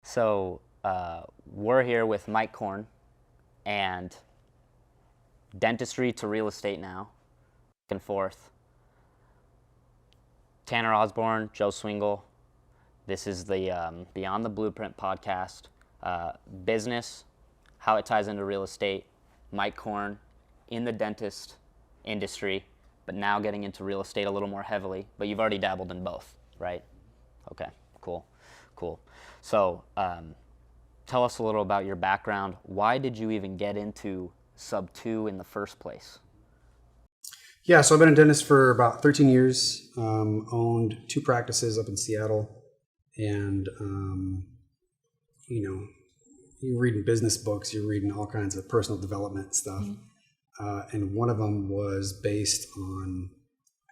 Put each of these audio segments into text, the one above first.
So we're here with Mike Korn, and dentistry to real estate now, back and forth. Tanner Osborn, Joe Swingle. This is the Beyond the Bluprint podcast. Business, how it ties into real estate. Mike Korn in the dentist industry, but now getting into real estate a little more heavily. But you've already dabbled in both, right? Okay, cool. So tell us a little about your background. Why did you even get into Sub 2 in the first place? Yeah, so I've been a dentist for about 13 years, owned 2 practices up in Seattle, and, you're reading business books, you're reading all kinds of personal development stuff, and one of them was based on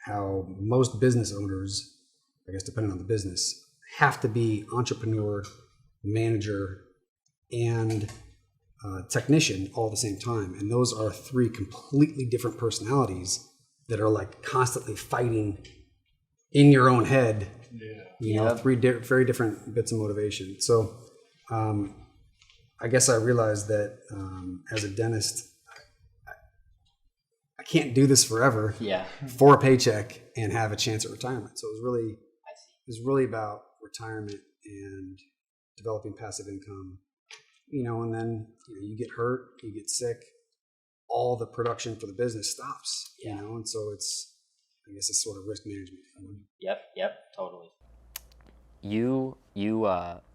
how most business owners, I guess depending on the business, have to be entrepreneur, manager, and technician all at the same time. And those are 3 completely different personalities that are like constantly fighting in your own head. Yeah. 3 very different bits of motivation. So I guess I realized that as a dentist, I can't do this forever for a paycheck and have a chance at retirement. So it was really about retirement and developing passive income, and then you get hurt, you get sick, all the production for the business stops, and so I guess it's sort of risk management. Yep, totally. You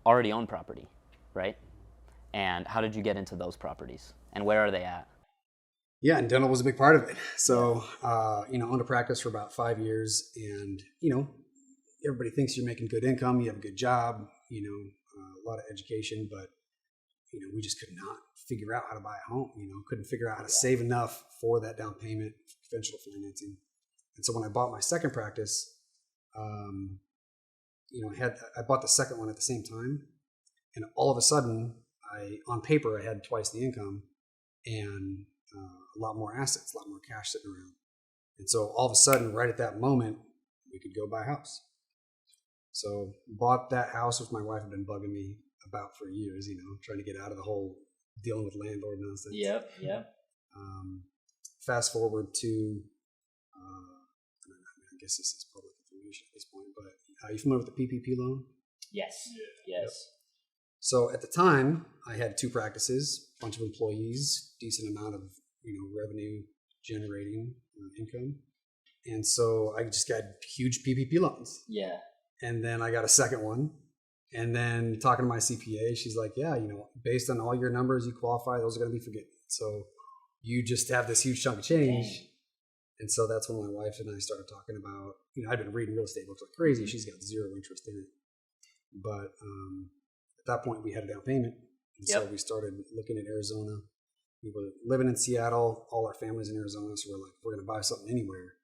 already own property, right? And how did you get into those properties, and where are they at? Yeah, and dental was a big part of it. So, owned a practice for about 5 years, and, everybody thinks you're making good income, you have a good job, a lot of education, but, we just could not figure out how to buy a home, couldn't figure out how to save enough for that down payment, conventional financing. And so when I bought my second practice, I bought the second one at the same time, and all of a sudden, on paper, I had twice the income and a lot more assets, a lot more cash sitting around. And so all of a sudden, right at that moment, we could go buy a house. So bought that house, which my wife had been bugging me about for years, trying to get out of the whole dealing with landlord nonsense. Yep. Fast forward to, I guess this is public information at this point, but are you familiar with the PPP loan? Yes. So at the time, I had 2 practices, a bunch of employees, decent amount of revenue generating income, and so I just got huge PPP loans. Yeah. And then I got a second one, and then talking to my CPA, she's like, "Yeah, based on all your numbers, you qualify. Those are going to be forgiven. So you just have this huge chunk of change." Dang. And so that's when my wife and I started talking about. I'd been reading real estate books like crazy. She's got 0 interest in it, but at that point, we had a down payment. And so we started looking at Arizona. We were living in Seattle, all our families in Arizona. So we're like, we're going to buy something anywhere.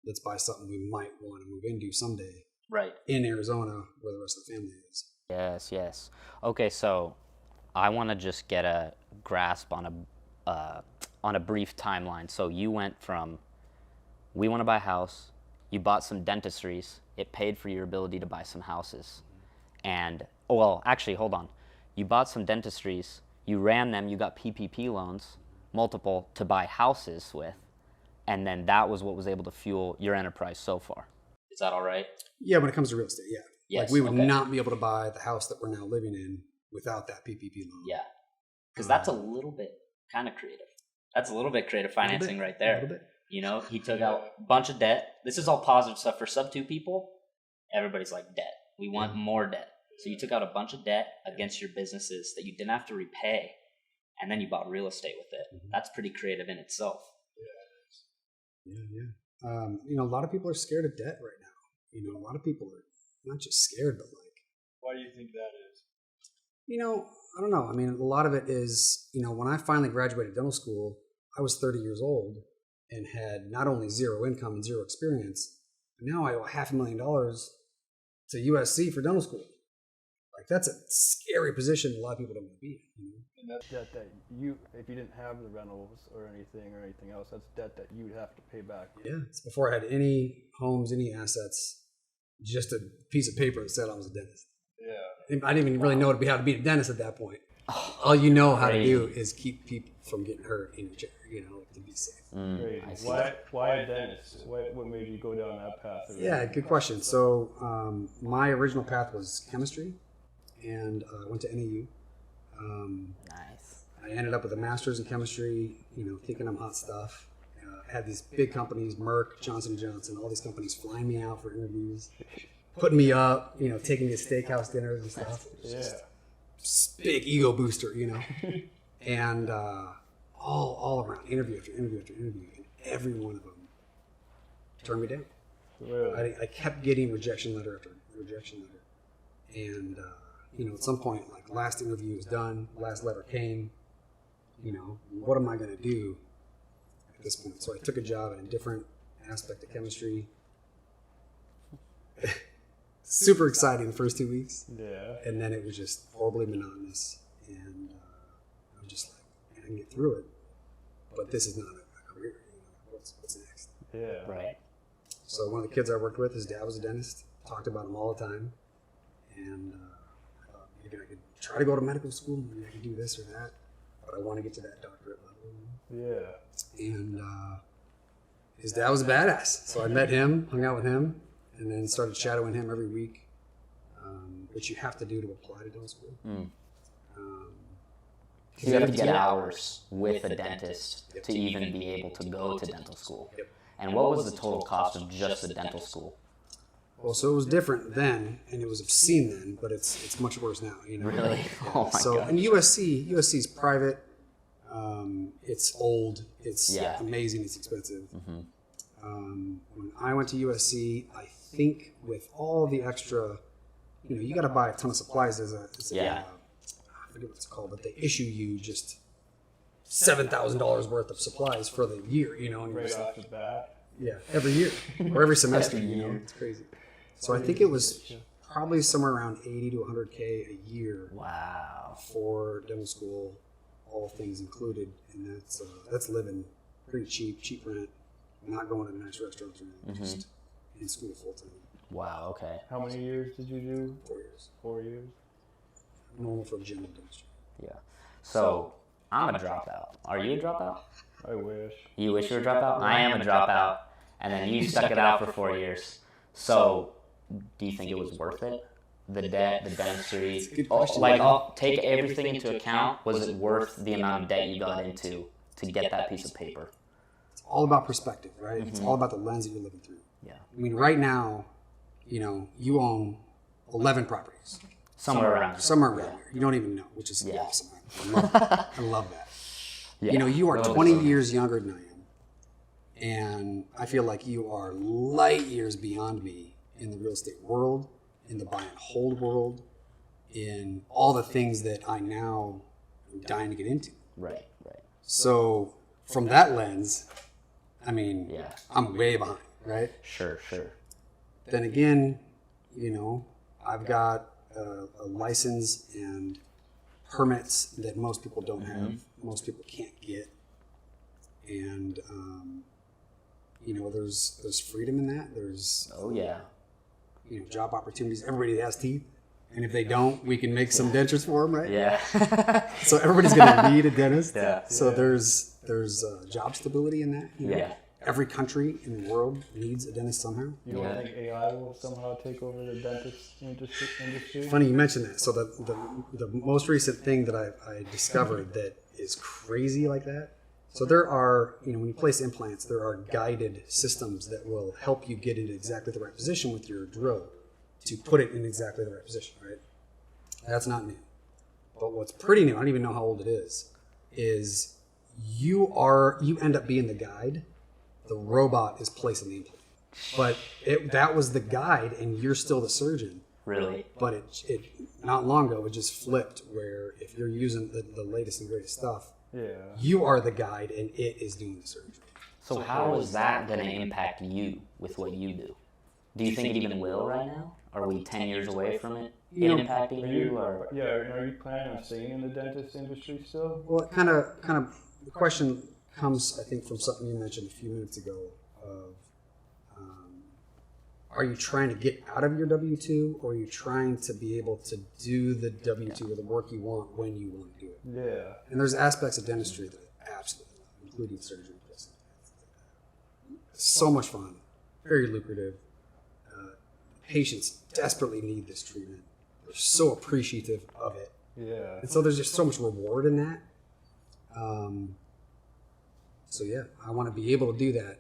Let's buy something we might want to move into someday. Right. In Arizona, where the rest of the family is. Yes. Okay, so I want to just get a grasp on a brief timeline. So you went from, we want to buy a house, you bought some dentistries, it paid for your ability to buy some houses. And, actually, hold on. You bought some dentistries, you ran them, you got PPP loans, multiple, to buy houses with, and then that was what was able to fuel your enterprise so far. Is that all right? Yeah, when it comes to real estate, yeah. Yes, we would not be able to buy the house that we're now living in without that PPP loan. Yeah, because that's a little bit kind of creative. That's a little bit creative financing right there. A little bit. He took out a bunch of debt. This is all positive stuff for Sub 2 people. Everybody's like, debt. We want more debt. So you took out a bunch of debt against your businesses that you didn't have to repay, and then you bought real estate with it. Mm-hmm. That's pretty creative in itself. Yeah. A lot of people are scared of debt right now. A lot of people are not just scared, but like. Why do you think that is? I don't know. I mean, a lot of it is, when I finally graduated dental school, I was 30 years old and had not only 0 income and 0 experience, but now I owe $500,000 to USC for dental school. Like, that's a scary position a lot of people don't want to be in. And that's debt that you, if you didn't have the rentals or anything else, that's debt that you would have to pay back. Yeah, it's before I had any homes, any assets, just a piece of paper that said I was a dentist. Yeah. I didn't even really know how to be a dentist at that point. All you know how to Crazy. do is keep people from getting hurt in your chair, to be safe. Great. I see. Why a dentist? What made you go down that path? Yeah, good question. So my original path was chemistry, and I went to NAU. Nice. I ended up with a master's in chemistry, thinking I'm hot stuff. Had these big companies, Merck, Johnson & Johnson, all these companies flying me out for interviews, putting me up, taking me to steakhouse dinners and stuff. Yeah. Big ego booster, and all around, interview after interview after interview, and every one of them turned me down. Really? I kept getting rejection letter after rejection letter, and at some point, like last interview was done, last letter came. What am I going to do at this point? So I took a job in a different aspect of chemistry. Super exciting the first 2 weeks. Yeah. And then it was just horribly monotonous. And I was just like, man, I can get through it. But this is not a career. What's next? Yeah. Right. So one of the kids I worked with, his dad was a dentist. Talked about him all the time. And I thought maybe I could try to go to medical school. Maybe I could do this or that. But I want to get to that doctorate level. Yeah. And his dad was a badass. So I met him, hung out with him, and then started shadowing him every week, which you have to do to apply to dental school. So you have to get hours with a dentist to even be able to go to dental school. Yep. And what was the total cost of just the dental school? Well, so it was different then, and it was obscene then, but it's much worse now. Really? Oh my So god. and USC is private. It's old. It's Yeah. amazing. It's expensive. When I went to USC, I think with all the extra, you got to buy a ton of supplies as Yeah. I forget what it's called, but they issue you just $7,000 worth of supplies for the year. And you're Right just like, off the bat. yeah, every year or every semester. Every year. It's crazy. So I think it was probably somewhere around 80 to 100K a year Wow. for dental school, all things included, and that's living pretty cheap rent, not going to nice restaurants or anything, just in school full time. Wow, okay. How many years did you do? 4 years, 4 years. normal for general dentistry. Yeah. So, I'm a dropout. Are you a dropout? I wish. You wish you were a dropout? I am a dropout. And then you stuck it out for 4 years. So, do you think it was worth it? The debt, the dentistry? Good question. I'll take everything into account. Was it worth the amount of debt you got into to get that piece of paper? It's all about perspective, right? It's all about the lens that you're living through. Yeah. I mean, right now, you own 11 properties. Somewhere around there. Somewhere around here. You don't even know, which is Yeah. awesome. I love that. Yeah. You are Really 20 so. years younger than I am. And I feel like you are light years beyond me in the real estate world, in the buy and hold world, in all the things that I now am dying to get into. Right. So from that lens, I mean, Yeah. I'm way behind, right? Sure. Then again, I've got a license and permits that most people don't have, most people can't get, and there's freedom in that. There's Oh, yeah. job opportunities. Everybody has teeth, and if they don't, we can make some dentures for them, right? Yeah. So everybody's going to need a dentist. Yeah. So there's job stability in that. Yeah. Every country in the world needs a dentist somehow. You don't Yeah. think AI will somehow take over the dentist industry? Funny you mentioned that. So the most recent thing that I discovered that is crazy like that. So there are, when you place implants, there are guided systems that will help you get into exactly the right position with your drill to put it in exactly the right position, right? That's not new. But what's pretty new, I don't even know how old it is you end up being the guide. The robot is placing the implant. But that was the guide, and you're still the surgeon. Really? But it not long ago, it just flipped where if you're using the latest and greatest stuff, Yeah. you are the guide and it is doing the surgery. So how is that going to impact you with what you do? Do you think it even will right now? Are we 10 years away from it impacting you? Or Are you planning on staying in the dentist industry still? Well, it kind of the question comes, I think, from something you mentioned a few minutes ago of are you trying to get out of your W-2, or are you trying to be able to do the W-2 or the work you want when you want to do it? Yeah. And there's aspects of dentistry that I absolutely love, including surgery. So much fun, very lucrative. Patients desperately need this treatment. They're so appreciative of it. Yeah. And so there's just so much reward in that. So yeah, I want to be able to do that,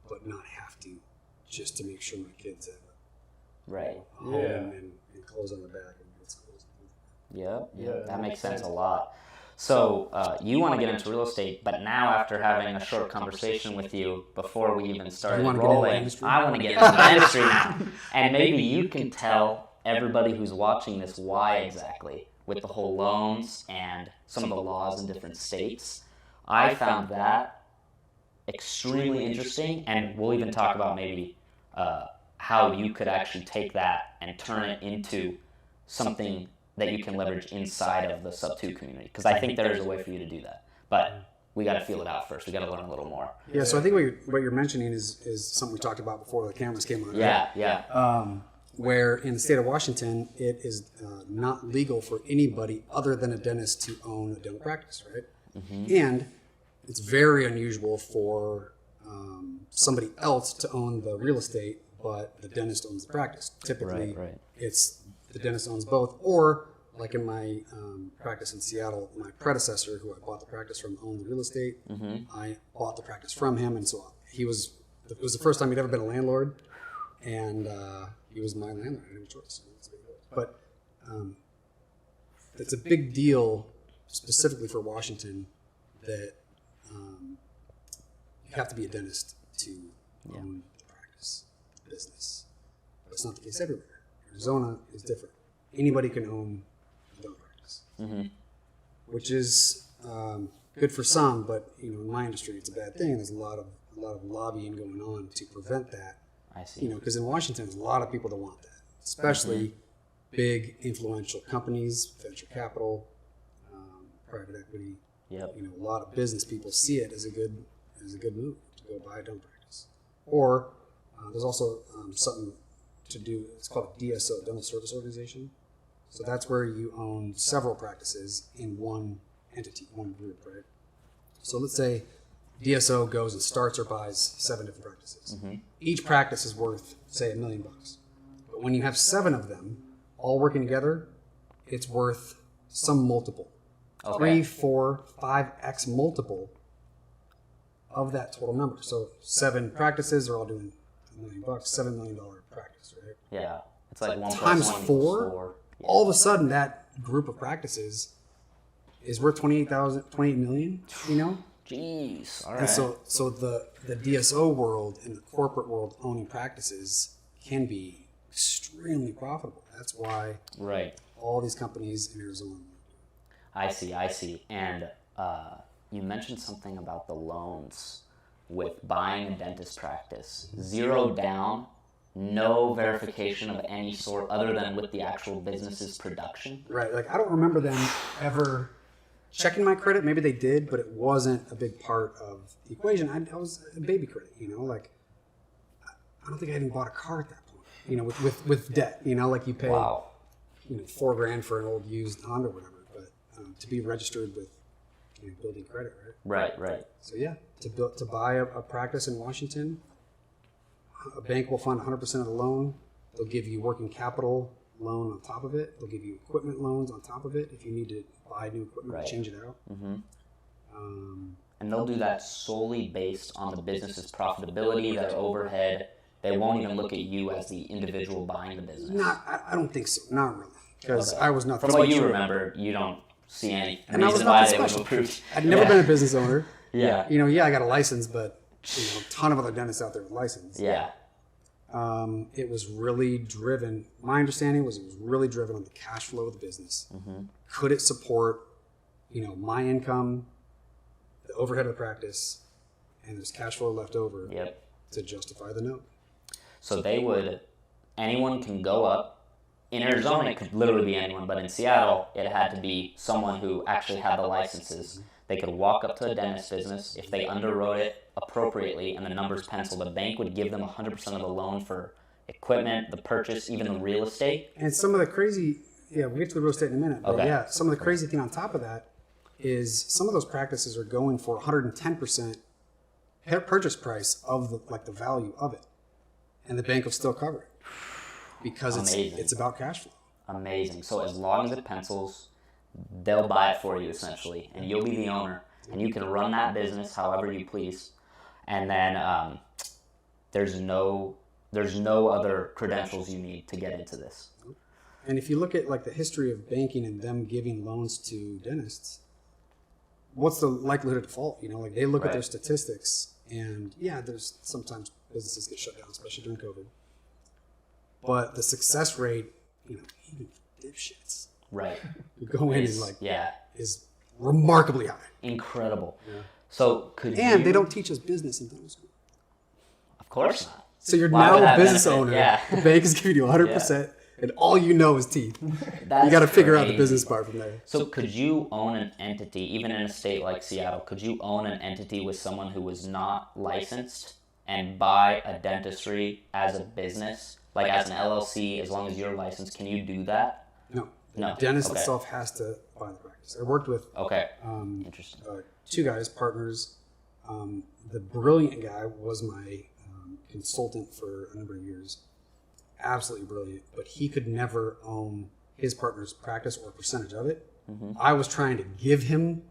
but not have to, just to make sure my kids have Right. a home and clothes on their back and good schools. Yep. Yeah, That makes sense a lot. So you want to get into real estate, but now after having a short conversation with you before we even started wanna get into rolling, dentistry? I want to get into dentistry now. And maybe you can tell everybody who's watching this why exactly, with the whole loans and some of the laws in different states. I found that extremely interesting, and we'll even talk about maybe how you could actually take that and turn it into something that you can leverage inside of the sub-2 community, because I think there is a way for you to do that, but we got to feel it out first. We got to learn a little more. Yeah, so I think what you're mentioning is something we talked about before the cameras came on. Yeah. Where in the state of Washington, it is not legal for anybody other than a dentist to own a dental practice, right? Mm-hmm. And it's very unusual for somebody else to own the real estate, but the dentist owns the practice. Typically, Right. it's the dentist owns both, or like in my practice in Seattle, my predecessor, who I bought the practice from, owned the real estate. Mm-hmm. I bought the practice from him, and so it was the first time he'd ever been a landlord, and he was my landlord. I didn't have a choice. But it's a big deal, specifically for Washington, that you have to be a dentist to own the practice business. But it's not the case everywhere. Arizona is different. Anybody can own a dental practice, which is good for some, but in my industry, it's a bad thing. There's a lot of lobbying going on to prevent that. I see. Because in Washington, there's a lot of people that want that, especially big influential companies, venture capital, private equity. Yep. A lot of business people see it as a good move to go buy a dental practice. Or there's also something to do. It's called a DSO, Dental Service Organization. So that's where you own several practices in one entity, one group, right? So let's say DSO goes and starts or buys 7 different practices. Mm-hmm. Each practice is worth, say, $1 million. But when you have 7 of them all working together, it's worth some multiple. Okay. 3, 4, 5x multiple of that total number. So 7 practices are all doing $1 million, $7 million practice, right? Yeah. It's like 1 Times plus 1 4, equals 4. Yeah. all of a sudden that group of practices is worth $28 million, Jeez. All right. And so the DSO world and the corporate world owning practices can be extremely profitable. That's why all these companies in Arizona. I see. And you mentioned something about the loans with buying a dentist practice. 0 down, no verification of any sort other than with the actual business's production. Right. Like, I don't remember them ever checking my credit. Maybe they did, but it wasn't a big part of the equation. I was a baby credit, like I don't think I even bought a car at that point, with debt, like you pay, $4,000 for an old used Honda or whatever, but to be registered with building credit, right? Right. So yeah, to buy a practice in Washington, a bank will fund 100% of the loan. They'll give you working capital loan on top of it. They'll give you equipment loans on top of it if you need to buy new equipment to change it out. Mm-hmm. And they'll do that solely based on the business's profitability, their overhead. They won't even look at you as the individual buying the business. I don't think so. Not really. Because I was not. From what you remember, you don't see any and reason why they would approve. I'd never been a business owner. Yeah. I got a license, but a ton of other dentists out there with license. Yeah. It was really driven. My understanding was it was really driven on the cash flow of the business. Mm-hmm. Could it support, my income, the overhead of the practice, and there's cash flow left over to justify the note. So anyone can go up. In Arizona, it could literally be anyone, but in Seattle, it had to be someone who actually had the licenses. They could walk up to a dentist business. If they underwrote it appropriately and the numbers penciled, the bank would give them 100% of the loan for equipment, the purchase, even the real estate. And some of the crazy, we'll get to the real estate in a minute. But Okay. yeah, some of the crazy thing on top of that is some of those practices are going for 110% purchase price of the value of it, and the bank will still cover it because Amazing. it's about cash flow. Amazing. So as long as it pencils, they'll buy it for you essentially, and you'll be the owner, and you can run that business however you please. And then there's no other credentials you need to get into this. And if you look at like the history of banking and them giving loans to dentists, what's the likelihood of default? Like they look at their statistics, and there's sometimes businesses get shut down, especially during COVID. But the success rate, even dipshits, Right. who go in It's- and yeah, is remarkably high. incredible. So And they don't teach us business in dental school. Of course not. So you're Why now would a that business benefit? owner. Yeah. The bank is giving you 100%, and all you know is teeth. That's You got to figure out the crazy. business part from there. So could you own an entity, even in a state like Seattle, could you own an entity with someone who was not licensed and buy a dentistry as a business, like as an LLC, as long as you're licensed? Can you do that? No. No. The dentist Okay. itself has to buy the practice. I worked with Okay. Interesting. two guys, partners. The brilliant guy was my consultant for a number of years. Absolutely brilliant, but he could never own his partner's practice or a percentage of it. I was trying to give him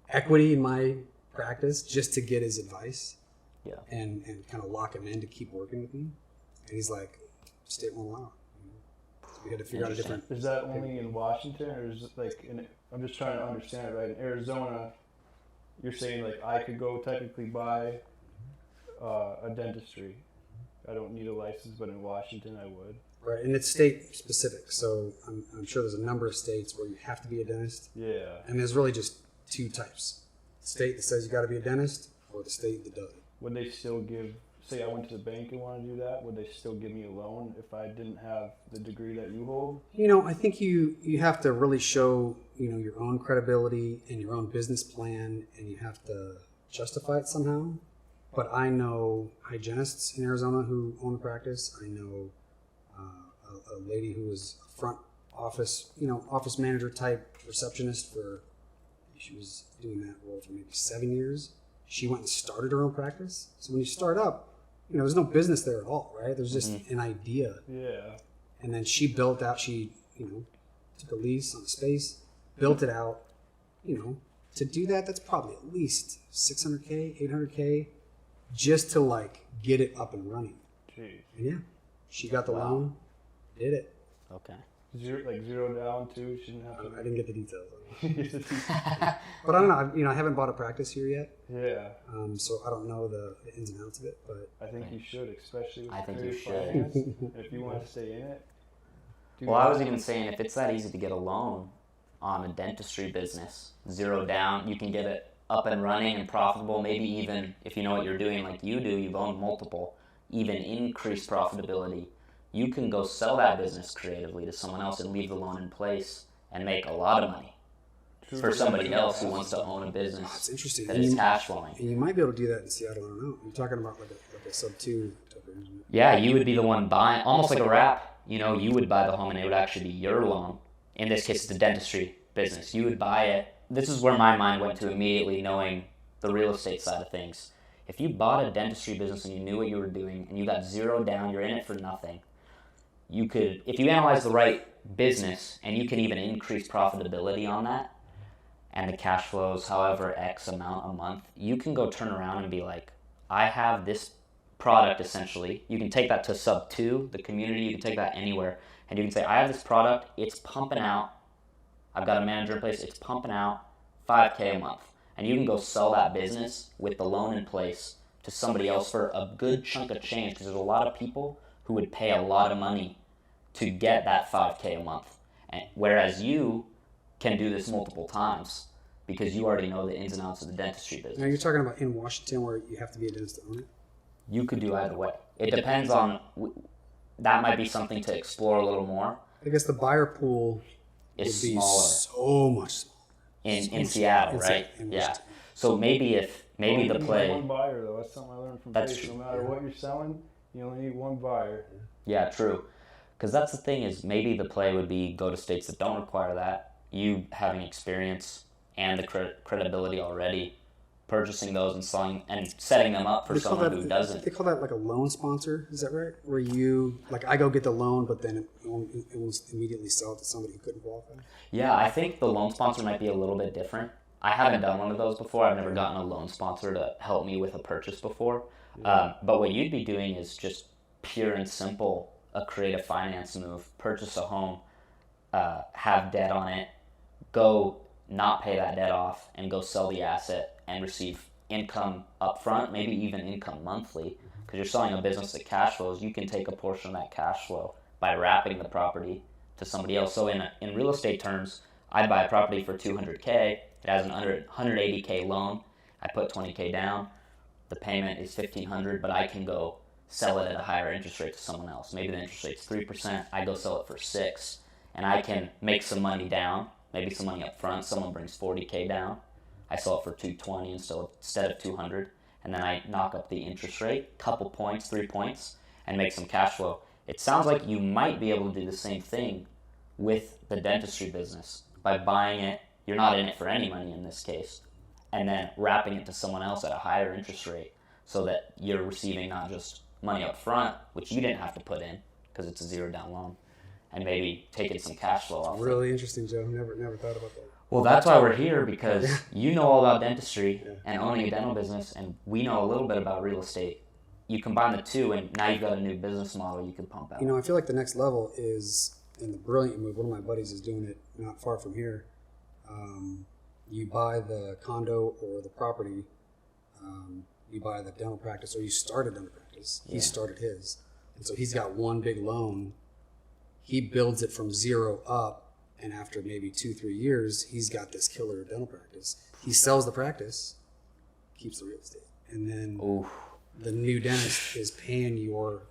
equity in my practice just to get his advice Yeah. and kind of lock him in to keep working with me. And he's like, state won't allow it. So we had to figure out a different. Is that only in Washington, or is it like I'm just trying to understand it, right? In Arizona, you're saying like I could go technically buy a dentistry. I don't need a license, but in Washington I would. Right, and it's state specific. So I'm sure there's a number of states where you have to be a dentist. Yeah. And there's really just two types: the state that says you got to be a dentist, or the state that doesn't. Would they still give? Say I went to the bank and wanted to do that. Would they still give me a loan if I didn't have the degree that you hold? I think you have to really show your own credibility and your own business plan, and you have to justify it somehow. But I know hygienists in Arizona who own a practice. I know a lady who was a front office, office manager type receptionist for. She was doing that role for maybe 7 years. She went and started her own practice. So when you start up, there's no business there at all, right? There's just an idea. Yeah. And then she built out, took a lease on the space, built it out. To do that, that's probably at least $600K, $800K, just to get it up and running. Jeez. And she got the loan, did it. Okay. Zero down too. She didn't have I didn't get the details. to. But I don't know. I haven't bought a practice here yet, Yeah. so I don't know the ins and outs of it. But I think you should, especially with I think career you should. finance. And if you want to stay in it. do Well, I that. was even saying if it's that easy to get a loan on a dentistry business, zero down, you can get it up and running and profitable. Maybe even if you know what you're doing like you do, you've owned multiple, even increase profitability. You can go sell that business creatively to someone else and leave the loan in place and make a lot of money for somebody else who wants to own a it's business interesting. that is cash flowing. And you might be able to do that in Seattle. I don't know. You're talking about like a sub 2 type of arrangement. Yeah, you would be the one buying, almost like a wrap. You would buy the home and it would actually be your loan. In this case, it's a dentistry business. You would buy it. This is where my mind went to immediately, knowing the real estate side of things. If you bought a dentistry business and you knew what you were doing and you got zero down, you're in it for nothing. You could, if you analyze the right business and you can even increase profitability on that and the cash flows, however, X amount a month, you can go turn around and be like, I have this product essentially. You can take that to sub 2, the community, you can take that anywhere. And you can say, I have this product, it's pumping out. I've got a manager in place, it's pumping out $5K a month. And you can go sell that business with the loan in place to somebody else for a good chunk of change, because there's a lot of people who would pay a lot of money to get that $5K a month. And whereas you can do this multiple times because you already know the ins and outs of the dentistry business. Now you're talking about in Washington where you have to be a dentist to own it. You could do either way. It depends on, that might be something to explore a little more. I guess the buyer pool would It's be smaller so much smaller. in Seattle, in right? in Yeah. Washington. So maybe the You need play. One buyer though. That's something I learned from That's Pace. true. No matter what you're selling, You only need one buyer. Yeah, true. Because that's the thing is maybe the play would be go to states that don't require that. You having experience and the credibility already, purchasing those and selling and setting them up for They call someone that, who doesn't. They call that like a loan sponsor. Is that right? Where you, like, I go get the loan, but then it won't immediately sell it to somebody who couldn't qualify. Yeah, I think the loan sponsor might be a little bit different. I haven't done one of those before. I've never gotten a loan sponsor to help me with a purchase before. But what you'd be doing is just pure and simple a creative finance move, purchase a home, have debt on it, go not pay that debt off, and go sell the asset and receive income up front, maybe even income monthly. Because you're selling a business that cash flows, you can take a portion of that cash flow by wrapping the property to somebody else. So in real estate terms, I'd buy a property for $200K. It has an 180K loan. I put $20K down. The payment is $1,500, but I can go sell it at a higher interest rate to someone else. Maybe the interest rate's 3%. I go sell it for 6%, and I can make some money down, maybe some money up front. Someone brings $40K down. I sell it for $220 instead of $200, and then I knock up the interest rate, couple points, 3 points, and make some cash flow. It sounds like you might be able to do the same thing with the dentistry business by buying it. You're not in it for any money in this case, and then wrapping it to someone else at a higher interest rate so that you're receiving not just money up front, which you didn't have to put in because it's a zero down loan, and maybe taking some cash flow off. Really interesting, Joe. Never thought about that. Well, that's why we're here, because you know all about dentistry and owning a dental business, and we know a little bit about real estate. You combine the two, and now you've got a new business model you can pump out. You know, I feel like the next level is, in the brilliant move, one of my buddies is doing it not far from here. You buy the condo or the property, you buy the dental practice, or you start a dental practice. He started his. And so he's got one big loan. He builds it from zero up, and after maybe 2-3 years, he's got this killer dental practice. He sells the practice, keeps the real estate. And then the new dentist is paying your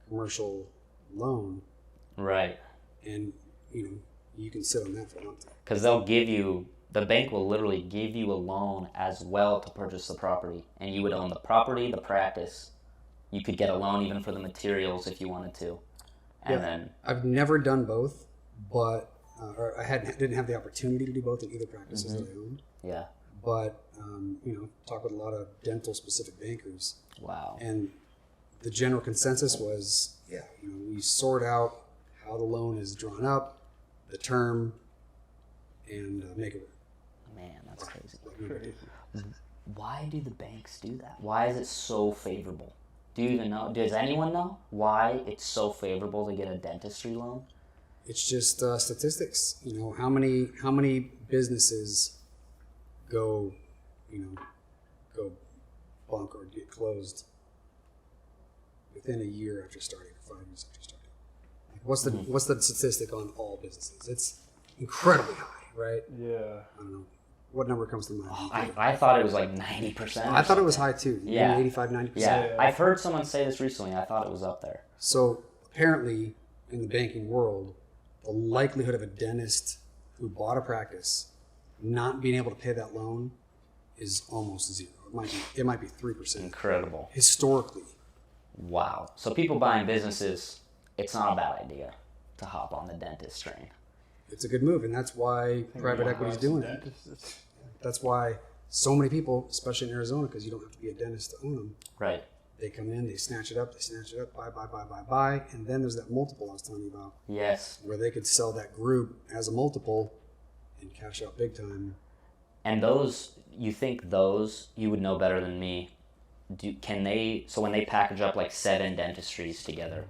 commercial loan. Right. And, you know, you can sit on that for a long time. Because they'll give you, the bank will literally give you a loan as well to purchase the property. And you would own the property, the practice. You could get a loan even for the materials if you wanted to. And then I've never done both, but or didn't have the opportunity to do both in either practices that I owned. Yeah. But you know, talk with a lot of dental specific bankers. Wow. And the general consensus was, you know, we sort out how the loan is drawn up, the term, and make it work. Man, that's crazy. Why do the banks do that? Why is it so favorable? Do you even know? Does anyone know why it's so favorable to get a dentistry loan? It's just statistics. You know, how many businesses go bunk or get closed within a year after starting, or 5 years after starting? Like, what's the statistic on all businesses? It's incredibly high, right? Yeah. I don't know. What number comes to mind? I thought it was like 90%. I thought it was high too. Yeah. 85, 90%. Yeah, I've heard someone say this recently. I thought it was up there. So apparently, in the banking world, the likelihood of a dentist who bought a practice not being able to pay that loan is almost zero. It might be 3%. Incredible. Historically. Wow. So people buying businesses, it's not a bad idea to hop on the dentist train. It's a good move, and that's why private equity is doing it. That's why so many people, especially in Arizona, because you don't have to be a dentist to own them. Right. They come in, they snatch it up, buy, and then there's that multiple I was telling you about. Yes. Where they could sell that group as a multiple and cash out big time. And those, you think those, you would know better than me, so when they package up like 7 dentistries together,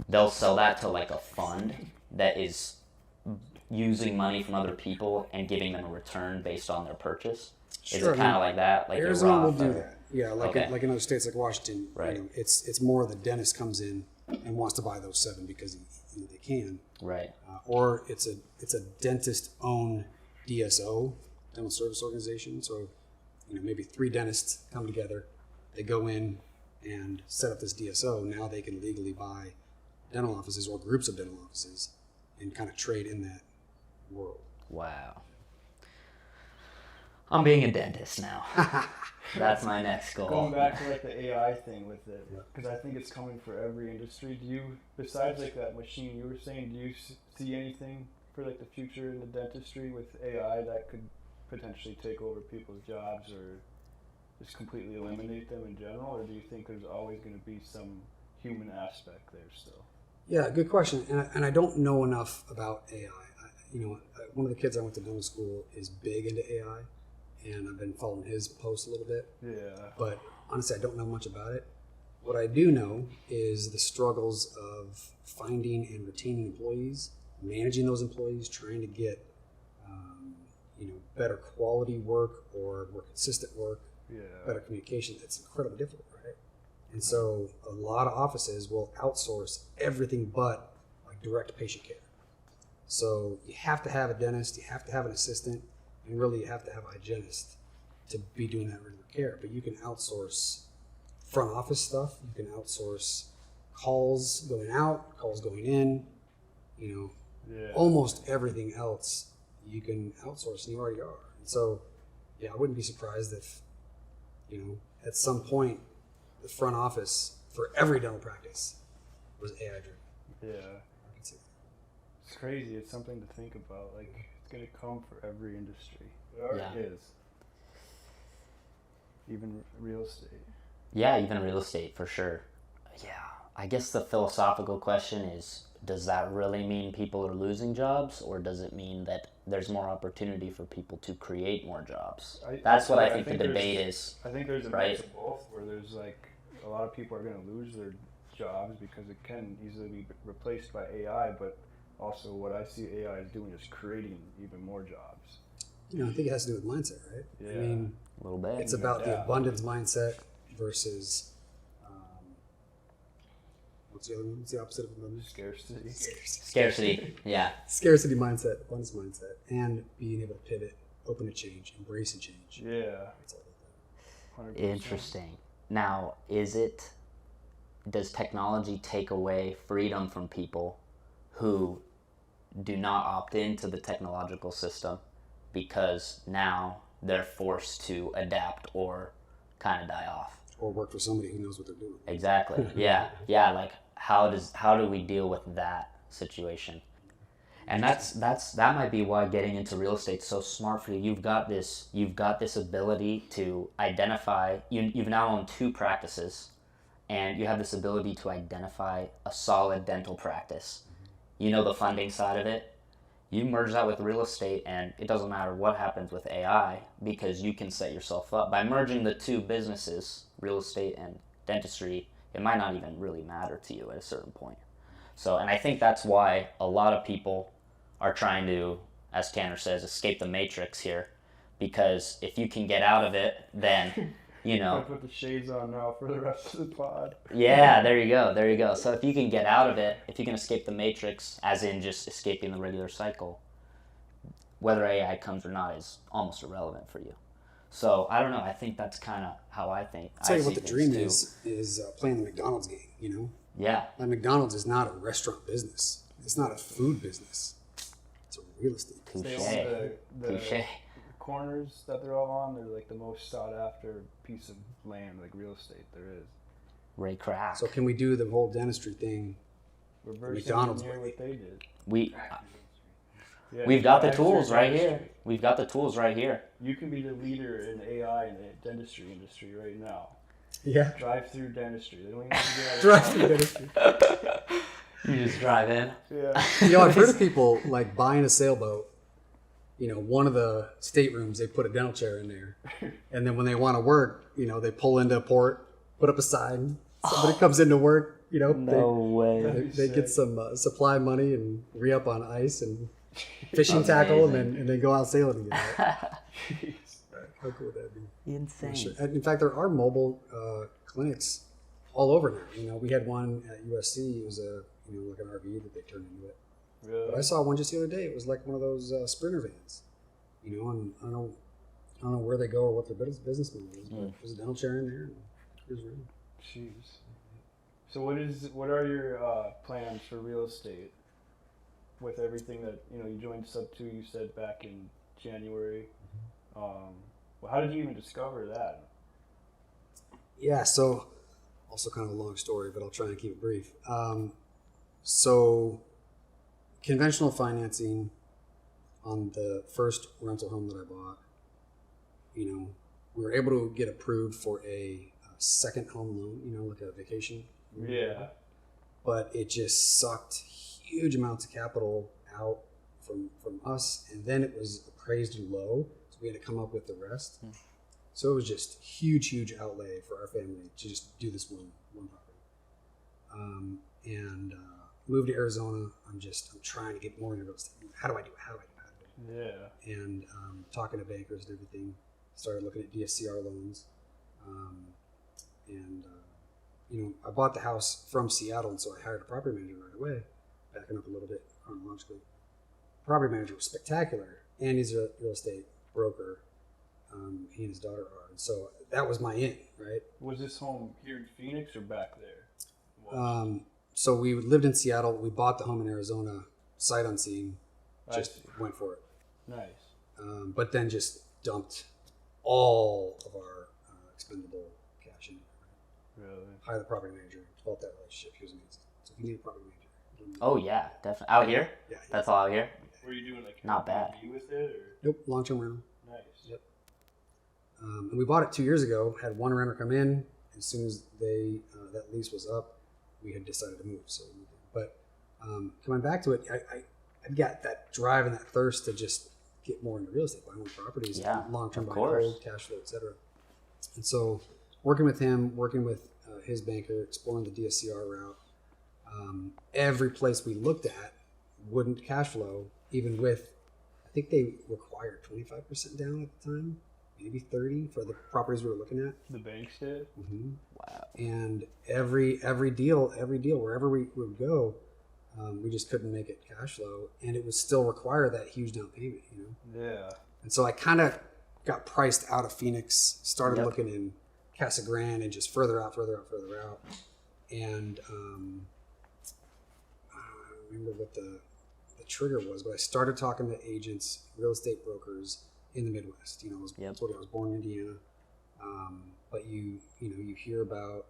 they'll sell that to like a fund that is using money from other people and giving them a return based on their purchase? Is it kind of like that? Like Arizona will do that. Yeah, like Okay. like in other states like Washington, Right. you know, it's more the dentist comes in and wants to buy those 7 because they can, Right. or it's a dentist owned DSO, dental service organization. So, you know, maybe 3 dentists come together, they go in and set up this DSO. Now they can legally buy dental offices or groups of dental offices and kind of trade in that world. Wow. I'm being a dentist now. That's my next goal. Going back to like the AI thing with it, because I think it's coming for every industry. Do you, besides like that machine you were saying, do you see anything for like the future in the dentistry with AI that could potentially take over people's jobs or just completely eliminate them in general, or do you think there's always going to be some human aspect there still? Yeah, good question. And I don't know enough about AI. One of the kids I went to dental school is big into AI, and I've been following his posts a little bit. Yeah. But honestly, I don't know much about it. What I do know is the struggles of finding and retaining employees, managing those employees, trying to get better quality work or more consistent work, better communication. It's incredibly difficult, right? And so a lot of offices will outsource everything but like direct patient care. So you have to have a dentist, you have to have an assistant, and really you have to have a hygienist to be doing that regular care. But you can outsource front office stuff, you can outsource calls going out, calls going in, almost everything else you can outsource, and you already are. And so, I wouldn't be surprised if, at some point, the front office for every dental practice was AI driven. Yeah. I can see that. It's crazy. It's something to think about. Like, it's going to come for every industry. It already is. Even real estate. Yeah, even real estate, for sure. Yeah. I guess the philosophical question is, does that really mean people are losing jobs, or does it mean that there's more opportunity for people to create more jobs? That's what I think the debate is. I think there's a right? mix of both, where there's like a lot of people are going to lose their jobs because it can easily be replaced by AI, but also what I see AI is doing is creating even more jobs. I think it has to do with mindset, right? Yeah. I mean, A little bit. it's about the abundance mindset versus what's the other one? What's the opposite of abundance? Scarcity. Scarcity. Yeah. Scarcity mindset, abundance mindset, and being able to pivot, open to change, embracing change. Yeah. It's all about that. 100%. Interesting. Now, does technology take away freedom from people who do not opt into the technological system because now they're forced to adapt or kind of die off? Or work for somebody who knows what they're doing. Exactly. Yeah. Like how do we deal with that situation? And that might be why getting into real estate is so smart for you. You've got this ability to identify. You've now owned 2 practices, and you have this ability to identify a solid dental practice. You know the funding side of it. You merge that with real estate, and it doesn't matter what happens with AI because you can set yourself up by merging the 2 businesses, real estate and dentistry. It might not even really matter to you at a certain point. So, and I think that's why a lot of people are trying to, as Tanner says, escape the matrix here, because if you can get out of it, then I put the shades on now for the rest of the pod. Yeah, there you go. So if you can get out of it, if you can escape the matrix, as in just escaping the regular cycle, whether AI comes or not is almost irrelevant for you. So I don't know. I think that's kind of how I think. I'll tell you I what see the dream things is playing the McDonald's game, Yeah. Like McDonald's is not a restaurant business. It's not a food business. It's a real estate business. They own the Touche. corners that they're all on. They're like the most sought after piece of land, like real estate there is. Ray Kroc. So can we do the whole dentistry thing? Reverse McDonald's engineer way. what they did. We've got the drive tools through right dentistry. here. We've got the tools right here. You can be the leader in AI in the dentistry industry right now. Yeah. Drive-through dentistry. They don't even have to get out of Drive-through dentistry. You just drive in. Yeah. I've heard of people like buying a sailboat. One of the staterooms, they put a dental chair in there. And then when they want to work, they pull into a port, put up a sign. Somebody comes into work, No way. they get some supply money and re-up on ice and fishing tackle and then go out sailing again. Right? How cool would that be? Insane. Sure. And in fact, there are mobile clinics all over now. We had one at USC. It was like an RV that they turned into it. Really? But I saw one just the other day. It was like one of those Sprinter vans. And I don't know where they go or what their business model is, but there's a dental chair in there. And here's room. Jeez. So what are your plans for real estate? With everything that you joined Sub 2, you said back in January. Well, how did you even discover that? Yeah, so also kind of a long story, but I'll try and keep it brief. So conventional financing on the first rental home that I bought, we were able to get approved for a second home loan, like a vacation. Yeah. But it just sucked huge amounts of capital out from us, and then it was appraised low, so we had to come up with the rest. So it was just huge outlay for our family to just do this one property. And moved to Arizona. I'm trying to get more into real estate. How do I do it? Yeah. And talking to bankers and everything, started looking at DSCR loans. I bought the house from Seattle, and so I hired a property manager right away. Backing up a little bit chronologically. Property manager was spectacular, and he's a real estate broker. He and his daughter are. And so that was my in, right? Was this home here in Phoenix or back there? So we lived in Seattle. We bought the home in Arizona, sight unseen, just went for it. Nice. But then just dumped all of our expendable cash in. Really? Hired the property manager, developed that relationship. He was amazing. So if you need a property manager. Oh yeah, definitely. Out here? Yeah. That's all out here? Were you doing like Not bad. Airbnb with it or? Nope, long-term rental. Nice. Yep. And we bought it 2 years ago. Had one renter come in. As soon as that lease was up, we had decided to move. So, we moved in. But coming back to it, I've got that drive and that thirst to just get more into real estate, buy more properties, long-term buy and hold, cash flow, etc. And so, working with him, working with his banker, exploring the DSCR route. Every place we looked at wouldn't cash flow, even with, I think they required 25% down at the time, maybe 30 for the properties we were looking at. The banks did? Mm-hmm. Wow. And every deal, wherever we would go, we just couldn't make it cash flow, and it would still require that huge down payment, Yeah. And so I kind of got priced out of Phoenix, started looking in Casa Grande and just further out. And I don't remember what the trigger was, but I started talking to agents, real estate brokers in the Midwest. I was born in Indiana, but you hear about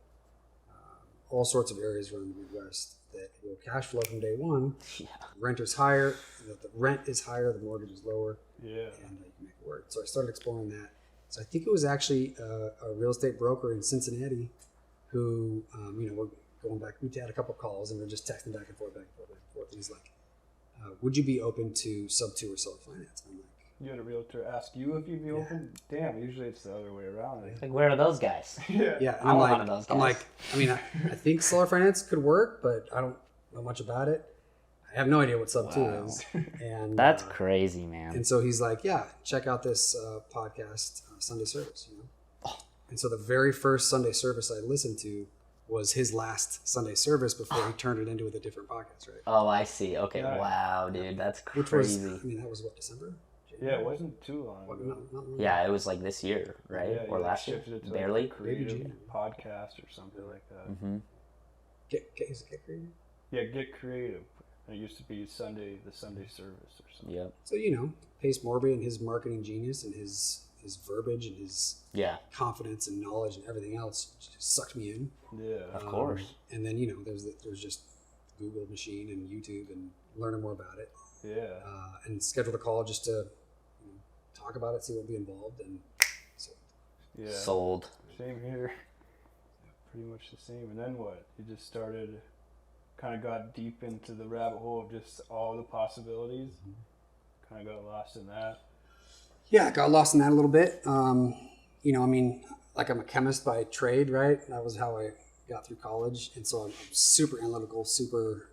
all sorts of areas around the Midwest that will cash flow from day one. Yeah. Renter's higher, the rent is higher, the mortgage is lower, Yeah. and you can make it work. So I started exploring that. So I think it was actually a real estate broker in Cincinnati who, we're going back. We had a couple of calls and we're just texting back and forth. And he's like, "Would you be open to sub 2 or seller finance?" And I'm like, You had a realtor ask you if you'd be open? Damn, usually it's the other way around. Like, where are those guys? "Yeah." And I'm like, one of those guys. I think seller finance could work, but I don't know much about it. I have no idea what sub 2 is. And That's crazy, man. And so he's like, "Yeah, check out this podcast, Sunday Service." And so the very first Sunday service I listened to was his last Sunday service before he turned it into with a different podcast, right? Oh, I see. Okay, Yeah. Wow, dude, that's Which crazy. was, that was what, December? Yeah, it wasn't too long What, ago. not long. Yeah, it was like this year, right? Yeah, Or you last year? shifted it to Barely? like a creative Maybe. podcast or something like that. Mm-hmm. Is it Get Creative? Yeah, Get Creative. It used to be the Sunday service or something. Yep. So, Pace Morby and his marketing genius and his verbiage and his Yeah, confidence and knowledge and everything else just sucked me in. Yeah. of course. And then, there's just Google machine and YouTube and learning more about it. Yeah. And scheduled a call just to talk about it, see what would be involved. And so, Yeah. Sold. Same here. Pretty much the same. And then what? You just started, kind of got deep into the rabbit hole of just all the possibilities. Kind of got lost in that. yeah, got lost in that a little bit. Like I'm a chemist by trade, right? That was how I got through college. And so I'm super analytical, super,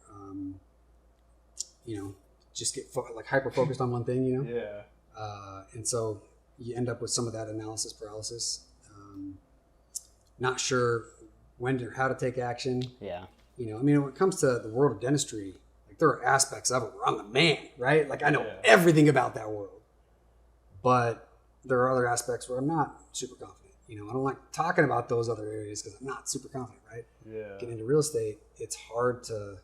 just get hyper focused on one thing, Yeah. And so you end up with some of that analysis paralysis. Not sure when or how to take action. Yeah. When it comes to the world of dentistry, there are aspects of it where I'm the man, right? I know Yeah. everything about that world. But there are other aspects where I'm not super confident. I don't like talking about those other areas because I'm not super confident, right? Yeah. Getting into real estate, it's hard to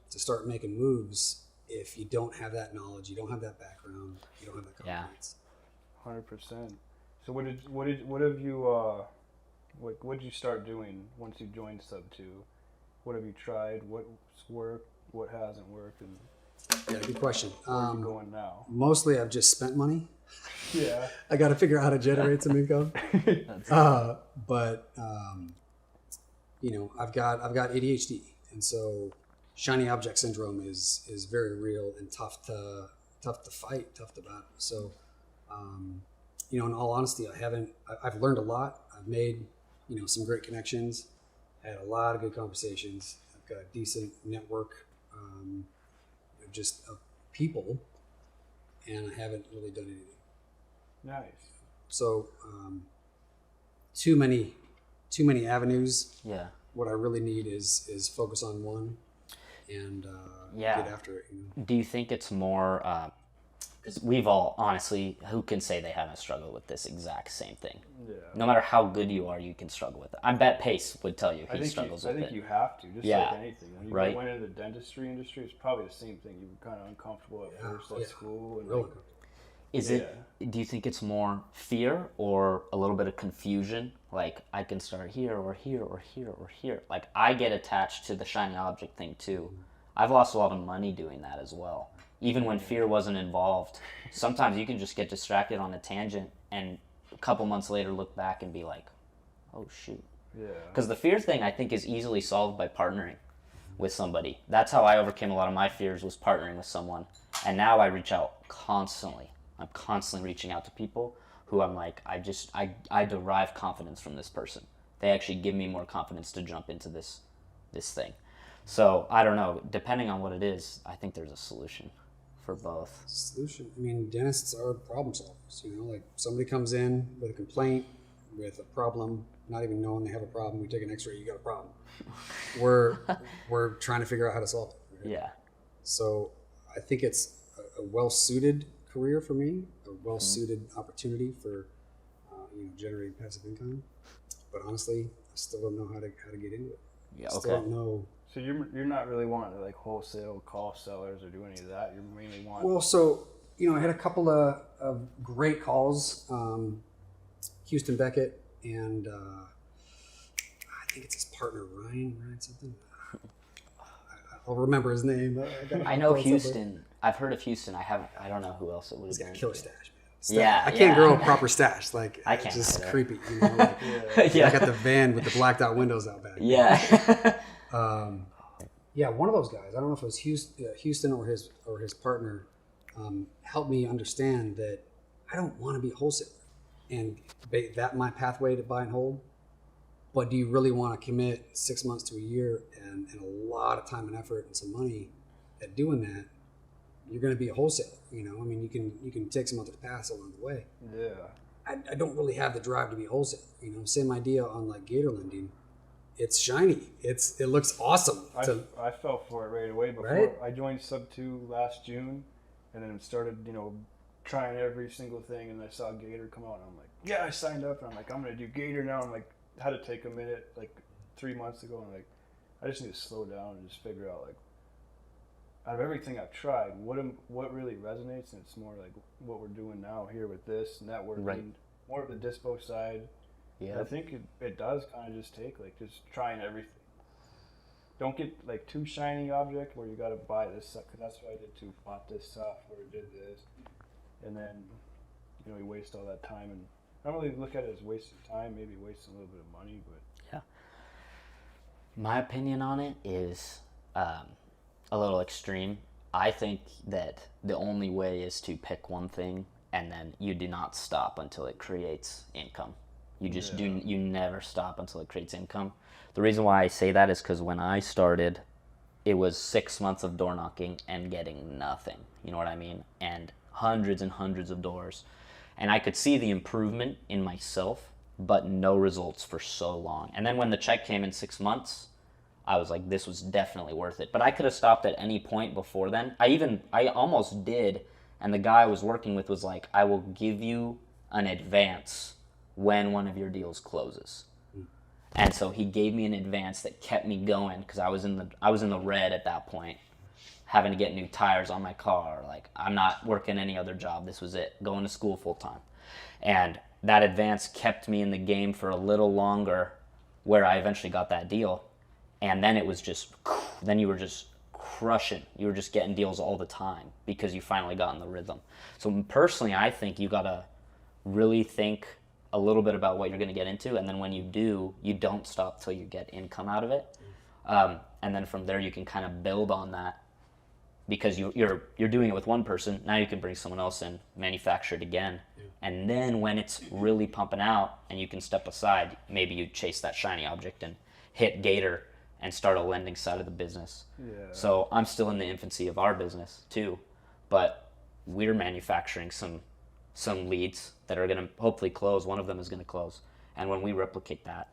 start making moves if you don't have that knowledge, you don't have that background, you don't have that Yeah. confidence. 100%. So what have you what did you start doing once you joined Sub 2? What have you tried? What's worked? What hasn't worked? And Yeah, good question. where are you going now? Mostly I've just spent money. Yeah. I got to figure out how to generate some income. But I've got ADHD, and so shiny object syndrome is very real and tough to fight, tough to battle. So, in all honesty, I've learned a lot. I've made, some great connections, had a lot of good conversations. I've got a decent network, of people, and I haven't really done anything. Nice. So, too many avenues. Yeah. What I really need is focus on one and get after it. Do you think it's more, because we've all, honestly, who can say they haven't struggled with this exact same thing? Yeah. No matter how good you are, you can struggle with it. I bet Pace would tell you he struggles with it. I think you have to, just like anything. When you Right. went into the dentistry industry, it's probably the same thing. You were kind of uncomfortable at first at school. And Really? Do you think it's more fear or a little bit of confusion? Like, I can start here or here or here or here. Like, I get attached to the shiny object thing too. I've lost a lot of money doing that as well. Even when fear wasn't involved, sometimes you can just get distracted on a tangent and a couple months later look back and be like, oh shoot. Yeah. Because the fear thing, I think, is easily solved by partnering with somebody. That's how I overcame a lot of my fears, was partnering with someone. And now I reach out constantly. I'm constantly reaching out to people who I'm like, I derive confidence from this person. They actually give me more confidence to jump into this thing. So I don't know, depending on what it is, I think there's a solution for both. Solution. I mean, dentists are problem solvers. Like somebody comes in with a complaint, with a problem, not even knowing they have a problem. We take an X-ray, you got a problem. We're trying to figure out how to solve it. Right? Yeah. So I think it's a well-suited career for me, a well-suited opportunity for generating passive income. But honestly, I still don't know how to get into it. Yeah. I Okay. still don't know. So you're not really wanting to like wholesale call sellers or do any of that. You're mainly wanting. Well, so I had a couple of great calls. Houston Beckett and I think it's his partner Ryan something. I'll remember his name. I know Houston. I've heard of Houston. I don't know who else it would have He's got a been. killer stash, man. Yeah, I can't yeah. grow a proper stash. Like, I can't it's just either. creepy. Like, Yeah. I got the van with the blacked out windows out back. Yeah. Yeah, one of those guys. I don't know if it was Houston or his partner. Helped me understand that I don't want to be a wholesaler, and that my pathway to buy and hold. But do you really want to commit 6 months to a year and a lot of time and effort and some money at doing that? You're going to be a wholesaler. I mean, you can take some other paths along the way. Yeah. I don't really have the drive to be a wholesaler. Same idea on like gator lending. It's shiny. It looks awesome. I fell for it right away before Right? I joined Sub 2 last June, and then started trying every single thing, and I saw Gator come out, and I'm like, yeah, I signed up, and I'm like, I'm gonna do Gator now. I'm like, had to take a minute like 3 months ago, and like, I just need to slow down and just figure out like, out of everything I've tried, what really resonates, and it's more like what we're doing now here with this networking, Right. more of the dispo side. Yeah. I think it does kind of just take like just trying everything. Don't get like too shiny object where you got to buy this stuff, because that's what I did too. Bought this stuff or did this, and then you waste all that time. And I don't really look at it as wasting time. Maybe wasting a little bit of money, but Yeah. My opinion on it is a little extreme. I think that the only way is to pick one thing and then you do not stop until it creates income. You just you never stop until it creates income. The reason why I say that is because when I started, it was 6 months of door knocking and getting nothing. You know what I mean? And hundreds of doors. And I could see the improvement in myself, but no results for so long. And then when the check came in 6 months, I was like, this was definitely worth it. But I could have stopped at any point before then. I almost did. And the guy I was working with was like, I will give you an advance when one of your deals closes. And so he gave me an advance that kept me going, because I was in the red at that point, having to get new tires on my car. Like, I'm not working any other job. This was it. Going to school full time. And that advance kept me in the game for a little longer, where I eventually got that deal. And then it was just, then you were just crushing. You were just getting deals all the time because you finally got in the rhythm. So personally, I think you got to really think a little bit about what you're going to get into. And then when you do, you don't stop till you get income out of it. And then from there, you can kind of build on that because you're doing it with one person. Now you can bring someone else in, manufacture it again. Yeah. And then when it's really pumping out and you can step aside, maybe you chase that shiny object and hit Gator and start a lending side of the business. Yeah. So I'm still in the infancy of our business too, but we're manufacturing some leads that are going to hopefully close. One of them is going to close. And when we replicate that,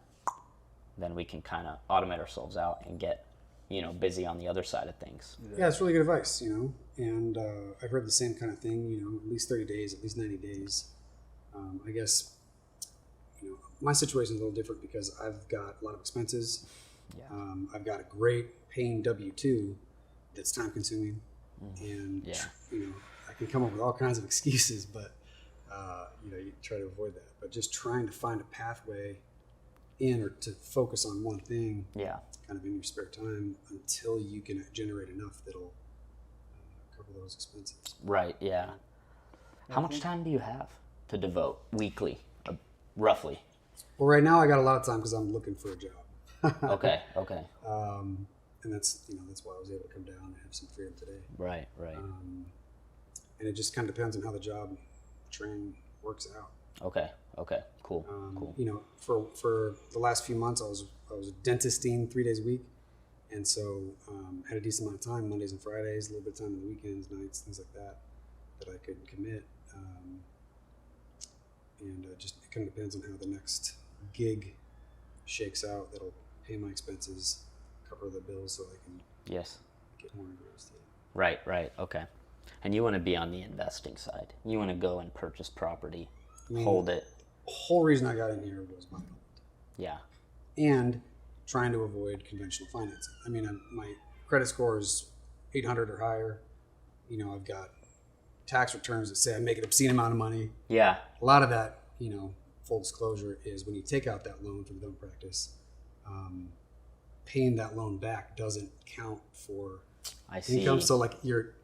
then we can kind of automate ourselves out and get, busy on the other side of things. Yeah, it's really good advice, and I've heard the same kind of thing, at least 30 days, at least 90 days. I guess, my situation is a little different because I've got a lot of expenses. Yeah. I've got a great paying W-2 that's time consuming, and I can come up with all kinds of excuses, but you try to avoid that. But just trying to find a pathway in or to focus on one thing, kind of in your spare time until you can generate enough that'll cover those expenses. Right. Yeah. How much time do you have to devote weekly, roughly? Well, right now I got a lot of time because I'm looking for a job. Okay. And that's why I was able to come down and have some freedom today. Right. And it just kind of depends on how the job training works out. Okay. Cool. For the last few months, I was dentisting 3 days a week, and so had a decent amount of time, Mondays and Fridays, a little bit of time on the weekends, nights, things like that I could commit. And just it kind of depends on how the next gig shakes out. That'll pay my expenses, cover the bills, so I can get more into real estate. Right. Okay. And you want to be on the investing side. You want to go and purchase property, hold it. The whole reason I got in here was my hold. Yeah. And trying to avoid conventional financing. My credit score is 800 or higher. I've got tax returns that say I make an obscene amount of money. Yeah. A lot of that, full disclosure, is when you take out that loan for the dental practice, paying that loan back doesn't count for income. So like your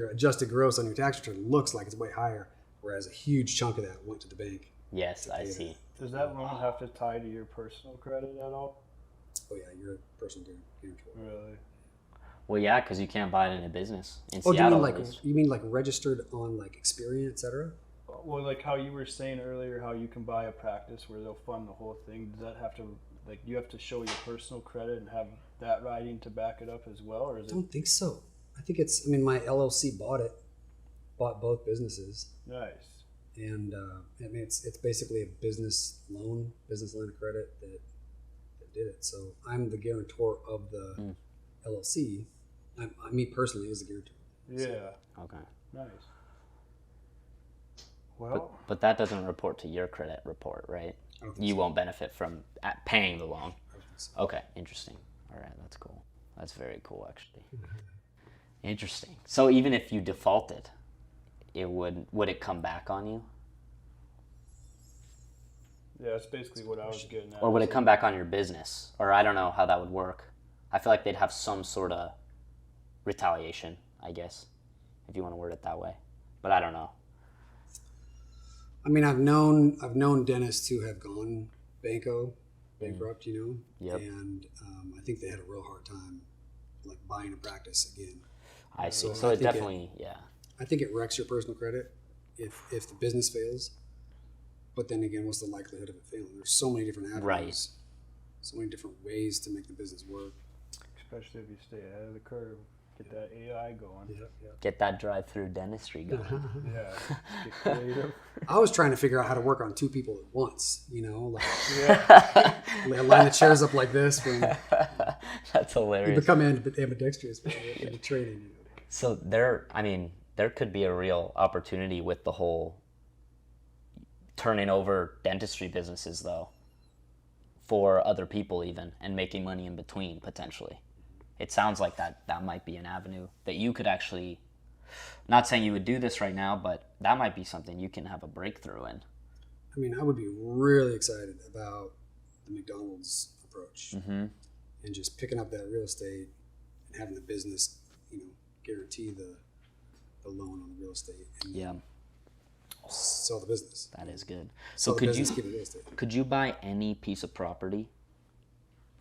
adjusted gross on your tax return looks like it's way higher, whereas a huge chunk of that went to the bank. Yes, I see. Does that loan have to tie to your personal credit at all? Oh yeah, you're a personal guarantor. Really? Well, yeah, because you can't buy it in a business in Seattle. Do you mean like registered on like Experian, et cetera? Well, like how you were saying earlier, how you can buy a practice where they'll fund the whole thing. Does that have to, you have to show your personal credit and have that writing to back it up as well, or is it? I don't think so. I think it's. My LLC bought both businesses. Nice. And it's basically a business line of credit that did it. So I'm the guarantor of the LLC. Me personally is the guarantor. Yeah. Okay. Nice. Well, but that doesn't report to your credit report, right? You won't benefit from paying the loan. I don't think so. Okay, interesting. All right, that's cool. That's very cool, actually. Interesting. So even if you defaulted, would it come back on you? Yeah, that's basically what I was getting at. Or would it come back on your business? Or I don't know how that would work. I feel like they'd have some sort of retaliation, I guess, if you want to word it that way. But I don't know. I've known dentists who have gone bankrupt, Yep. And I think they had a real hard time buying a practice again. I see. So it definitely, I think it wrecks your personal credit if the business fails. But then again, what's the likelihood of it failing? There's so many different avenues, right. So many different ways to make the business work. Especially if you stay ahead of the curve, get that AI going. Yeah. Get that drive-through dentistry going. Yeah, get creative. I was trying to figure out how to work on two people at once, line the chairs up like this. That's hilarious. You become ambidextrous in the training. So there could be a real opportunity with the whole turning over dentistry businesses, though, for other people even, and making money in between, potentially. It sounds like that might be an avenue that you could actually, not saying you would do this right now, but that might be something you can have a breakthrough in. I mean, I would be really excited about the McDonald's approach Mm-hmm. and just picking up that real estate and having the business, guarantee the loan on the real estate and Yeah, sell the business. that is good. Sell So the business, keep the real estate. could you buy any piece of property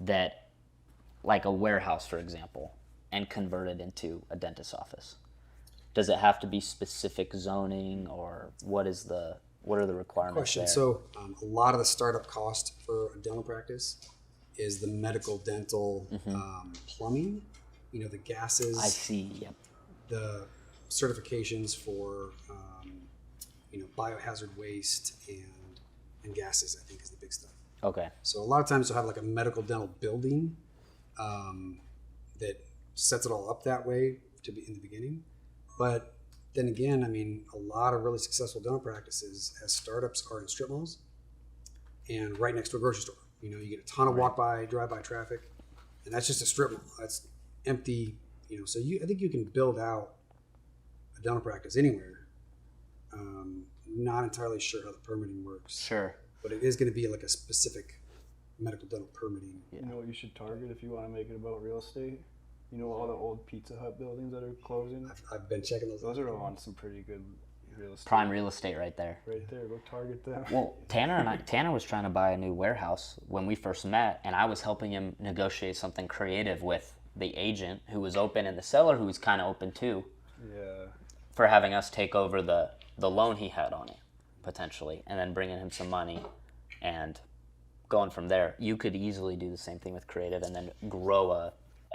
that, like a warehouse, for example, and convert it into a dentist's office? Does it have to be specific zoning, or what are the requirements Question. there? So a lot of the startup cost for a dental practice is the medical dental plumbing, the gases, I see. Yep. the certifications for biohazard waste and gases, I think is the big stuff. Okay. So a lot of times you'll have like a medical dental building that sets it all up that way to be in the beginning. But then again, I mean, a lot of really successful dental practices as startups are in strip malls and right next to a grocery store. You get a ton of drive-by traffic, and that's just a strip mall. That's empty. So I think you can build out a dental practice anywhere. Not entirely sure how the permitting works. Sure. But it is going to be like a specific medical dental permitting. You know what you should target if you want to make it about real estate? All the old Pizza Hut buildings that are closing? I've been checking those. Those are on some pretty good real estate. Prime real estate right there. Right there, go target them. Well, Tanner was trying to buy a new warehouse when we first met, and I was helping him negotiate something creative with the agent who was open and the seller who was kind of open too, Yeah. for having us take over the loan he had on it, potentially, and then bringing him some money and going from there. You could easily do the same thing with creative and then grow a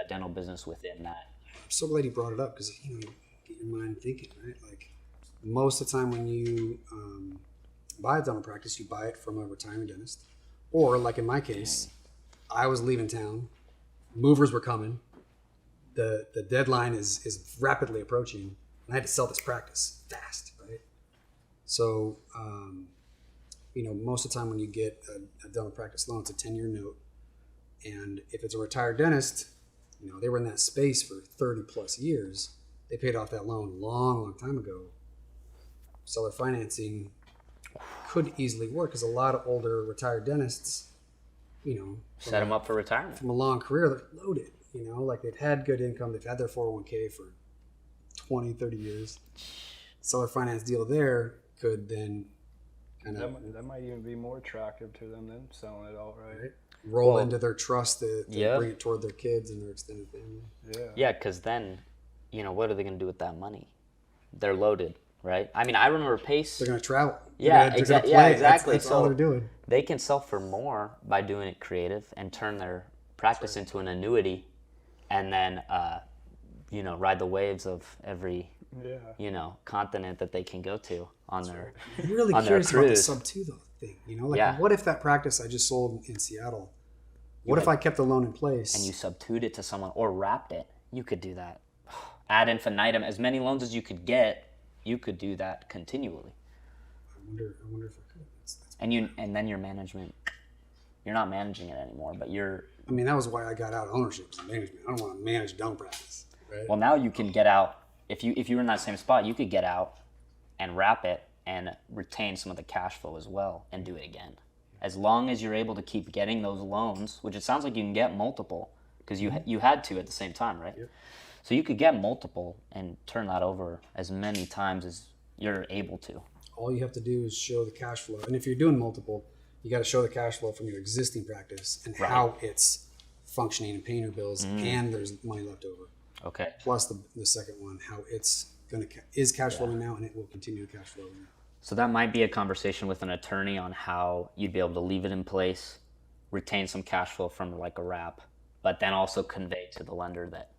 dental business within that. I'm so glad you brought it up because you get your mind thinking, right? Like most of the time when you buy a dental practice, you buy it from a retiring dentist, or like in my case, I was leaving town, movers were coming, the deadline is rapidly approaching, and I had to sell this practice fast, right? So most of the time when you get a dental practice loan, it's a 10-year note, and if it's a retired dentist, they were in that space for 30 plus years. They paid off that loan a long time ago. Seller financing could easily work because a lot of older retired dentists, Set them up for retirement. from a long career, they're loaded, like they've had good income. They've had their 401k for 20, 30 years. Seller finance deal there could then kind of That might even be more attractive to them than selling it outright. roll into their trust to Yeah. bring it toward their kids and their extended family. Yeah. Yeah, because then, what are they going to do with that money? They're loaded, right? I mean, I remember Pace. They're going to travel. Yeah, they're gonna yeah, play. exactly. That's all So they're doing. they can sell for more by doing it creative and turn their practice into an annuity, and then ride the waves of every Yeah. continent that they can go to on their I'm really on their curious about the cruise. sub two though thing. Yeah. What if that practice I just sold in Seattle? What if I kept the loan in place? and you subtued it to someone or wrapped it. You could do that ad infinitum. As many loans as you could get, you could do that continually. I wonder if I could. And then your management, you're not managing it anymore, but you're. I mean, that was why I got out of ownership and management. I don't want to manage dental practice, right? Well, now you can get out. If you were in that same spot, you could get out and wrap it and retain some of the cash flow as well and do it again. As long as you're able to keep getting those loans, which it sounds like you can get multiple because you had to at the same time, right? Yep. So you could get multiple and turn that over as many times as you're able to. All you have to do is show the cash flow. And if you're doing multiple, you got to show the cash flow from your existing practice and how it's functioning and paying your bills and there's money left over. Okay. Plus the second one, how it's is cash flowing now and it will continue to cash flow. So that might be a conversation with an attorney on how you'd be able to leave it in place, retain some cash flow from like a wrap, but then also convey to the lender that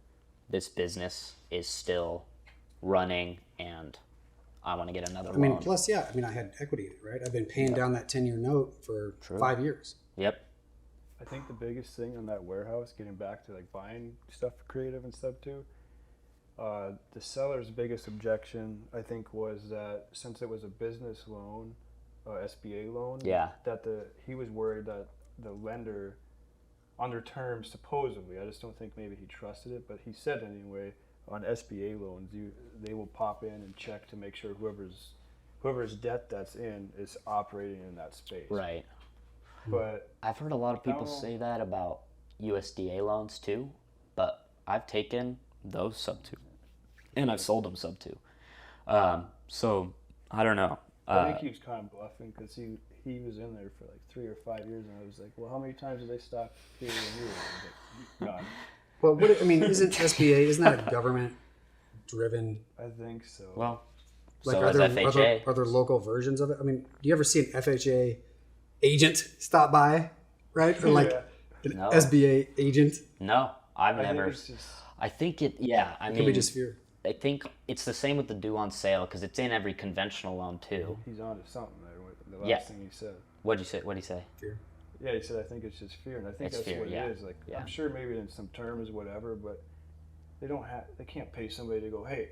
this business is still running and I want to get another loan. I mean, plus, I had equity in it, right? I've been paying down that 10-year note for 5 years. Yep. I think the biggest thing on that warehouse, getting back to like buying stuff creative and stuff too, the seller's biggest objection, I think, was that since it was a business loan, SBA loan, that he was worried that the lender, under terms supposedly, I just don't think maybe he trusted it, but he said anyway, on SBA loans, they will pop in and check to make sure whoever's whoever's debt that's in is operating in that space. Right. But I've heard a lot of people say that about USDA loans too, but I've taken those sub 2, and I've sold them sub 2. So I don't know. I think he was kind of bluffing because he was in there for like 3 or 5 years, and I was like, well, how many times did they stop paying you? Like, none. Well, isn't SBA, isn't that a government-driven? I think so. Well, Like, so are is there, FHA. Are there local versions of it? I mean, do you ever see an FHA agent stop by, right? Or like an No. SBA agent? No, I've I think never. it's just, I think it. Yeah, I It mean, could be just fear. I think it's the same with the due on sale because it's in every conventional loan too. he's on to something there with the last Yeah. thing he said. What'd you say? What'd he say? Fear. Yeah, he said, I think it's just fear, and I think It's that's fear, what yeah. it is. Like, Yeah. I'm sure maybe in some terms, whatever, but they can't pay somebody to go, hey,